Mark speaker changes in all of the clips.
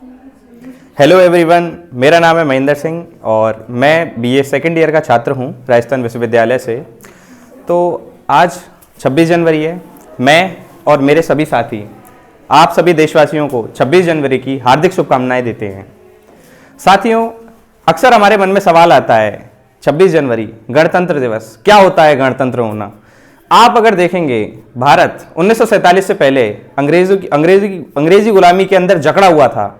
Speaker 1: Hello everyone, मेरा नाम है महेंद्र सिंह और मैं बीए सेकेंड ईयर का छात्र हूँ राजस्थान विश्वविद्यालय से। तो आज 26 जनवरी है। मैं और मेरे सभी साथी आप सभी देशवासियों को 26 जनवरी की हार्दिक शुभकामनाएं देते हैं। साथियों, अक्सर हमारे मन में सवाल आता है 26 जनवरी गणतंत्र दिवस, क्या होता है गणतंत्र होना। आप अगर देखेंगे, भारत 1947 से पहले अंग्रेजी गुलामी के अंदर जकड़ा हुआ था।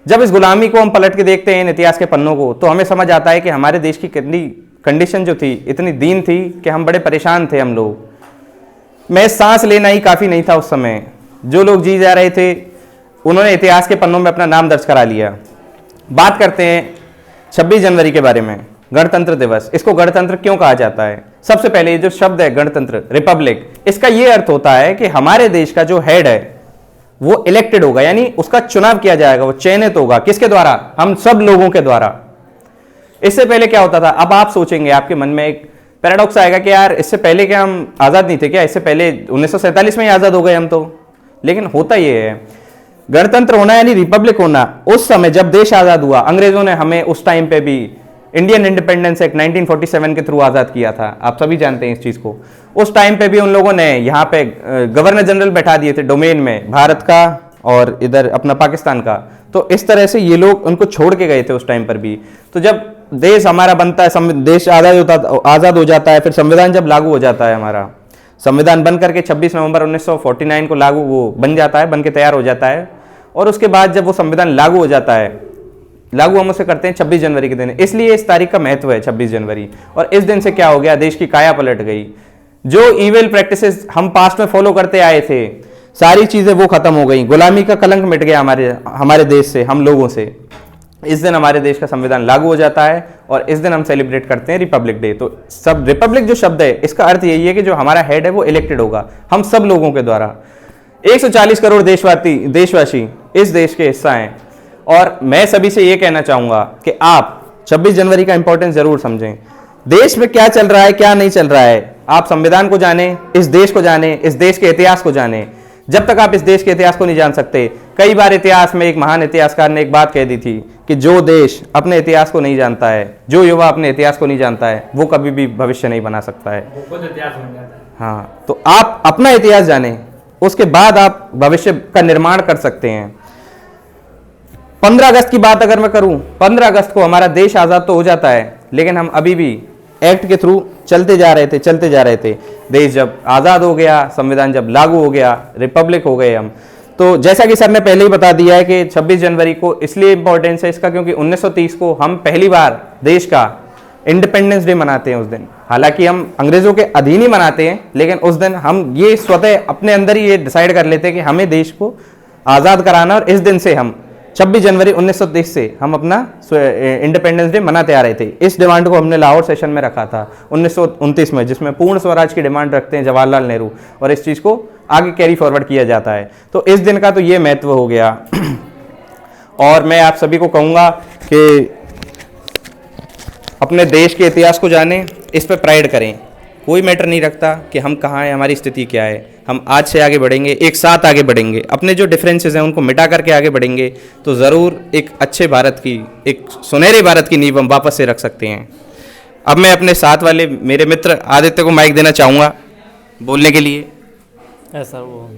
Speaker 1: जब इस गुलामी को हम पलट के देखते हैं इतिहास के पन्नों को, तो हमें समझ आता है कि हमारे देश की कितनी कंडीशन जो थी, इतनी दीन थी कि हम बड़े परेशान थे। हम लोग में सांस लेना ही काफ़ी नहीं था उस समय। जो लोग जी जा रहे थे उन्होंने इतिहास के पन्नों में अपना नाम दर्ज करा लिया। बात करते हैं 26 जनवरी के बारे में, गणतंत्र दिवस। इसको गणतंत्र क्यों कहा जाता है? सबसे पहले ये जो शब्द है गणतंत्र, रिपब्लिक, इसका ये अर्थ होता है कि हमारे देश का जो हेड है वो इलेक्टेड होगा, यानी उसका चुनाव किया जाएगा, वो चयनित होगा। किसके द्वारा? हम सब लोगों के द्वारा। इससे पहले क्या होता था? अब आप सोचेंगे, आपके मन में एक पैराडॉक्स आएगा कि यार इससे पहले क्या हम आज़ाद नहीं थे क्या? इससे पहले 1947 में ही आज़ाद हो गए हम तो। लेकिन होता ये है, गणतंत्र होना यानी रिपब्लिक होना, उस समय जब देश आज़ाद हुआ, अंग्रेजों ने हमें उस टाइम पे भी इंडियन इंडिपेंडेंस एक्ट 1947 के थ्रू आज़ाद किया था। आप सभी जानते हैं इस चीज़ को। उस टाइम पे भी उन लोगों ने यहाँ पे गवर्नर जनरल बैठा दिए थे डोमेन में, भारत का और इधर अपना पाकिस्तान का। तो इस तरह से ये लोग उनको छोड़ के गए थे उस टाइम पर भी। तो जब देश हमारा बनता है, देश आज़ाद हो जाता है, फिर संविधान जब लागू हो जाता है, हमारा संविधान बन करके 26 नवंबर 1949 को लागू वो बन जाता है, बन के तैयार हो जाता है। और उसके बाद जब वो संविधान लागू हो जाता है, लागू हम उसे करते हैं 26 जनवरी के दिन। इसलिए इस तारीख का महत्व है 26 जनवरी। और इस दिन से क्या हो गया? देश की काया पलट गई। जो इविल प्रैक्टिसेस हम पास्ट में फॉलो करते आए थे, सारी चीजें वो खत्म हो गई। गुलामी का कलंक मिट गया हमारे देश से, हम लोगों से। इस दिन हमारे देश का संविधान लागू हो जाता है और इस दिन हम सेलिब्रेट करते हैं रिपब्लिक डे। तो सब रिपब्लिक जो शब्द है, इसका अर्थ यही है कि जो हमारा हेड है वो इलेक्टेड होगा, हम सब लोगों के द्वारा। 140 करोड़ देशवासी इस देश के हिस्सा हैं। और मैं सभी से ये कहना चाहूंगा कि आप 26 जनवरी का इंपॉर्टेंस जरूर समझें। देश में क्या चल रहा है, क्या नहीं चल रहा है, आप संविधान को जानें, इस देश को जानें, इस देश के इतिहास को जानें। जब तक आप इस देश के इतिहास को नहीं जान सकते, कई बार इतिहास में एक महान इतिहासकार ने एक बात कह दी थी कि जो देश अपने इतिहास को नहीं जानता है, जो युवा अपने इतिहास को नहीं जानता है, वो कभी भी भविष्य नहीं बना सकता है। वो खुद इतिहास बन जाता है। हाँ, तो आप अपना इतिहास जानें, उसके बाद आप भविष्य का निर्माण कर सकते हैं। 15 अगस्त की बात अगर मैं करूं, 15 अगस्त को हमारा देश आज़ाद तो हो जाता है, लेकिन हम अभी भी एक्ट के थ्रू चलते जा रहे थे। देश जब आज़ाद हो गया, संविधान जब लागू हो गया, रिपब्लिक हो गए हम। तो जैसा कि सर ने पहले ही बता दिया है कि 26 जनवरी को इसलिए इंपॉर्टेंस है इसका क्योंकि 1930 को हम पहली बार देश का इंडिपेंडेंस डे मनाते हैं उस दिन। हालांकि हम अंग्रेजों के अधीन ही मनाते हैं, लेकिन उस दिन हम ये स्वतः अपने अंदर ही ये डिसाइड कर लेते हैं कि हमें देश को आज़ाद कराना। और इस दिन से हम 26 जनवरी 1930 से हम अपना इंडिपेंडेंस डे मनाते आ रहे थे। इस डिमांड को हमने लाहौर सेशन में रखा था 1929 में, जिसमें पूर्ण स्वराज की डिमांड रखते हैं जवाहरलाल नेहरू, और इस चीज़ को आगे कैरी फॉरवर्ड किया जाता है। तो इस दिन का तो ये महत्व हो गया। और मैं आप सभी को कहूँगा कि अपने देश के इतिहास को जानें, इस पर प्राइड करें। कोई मैटर नहीं रखता कि हम कहाँ हैं, हमारी स्थिति क्या है। हम आज से आगे बढ़ेंगे, एक साथ आगे बढ़ेंगे, अपने जो डिफरेंसेस हैं उनको मिटा करके आगे बढ़ेंगे, तो ज़रूर एक अच्छे भारत की, एक सुनहरे भारत की नींव हम वापस से रख सकते हैं। अब मैं अपने साथ वाले मेरे मित्र आदित्य को माइक देना चाहूँगा बोलने के लिए।
Speaker 2: सर वो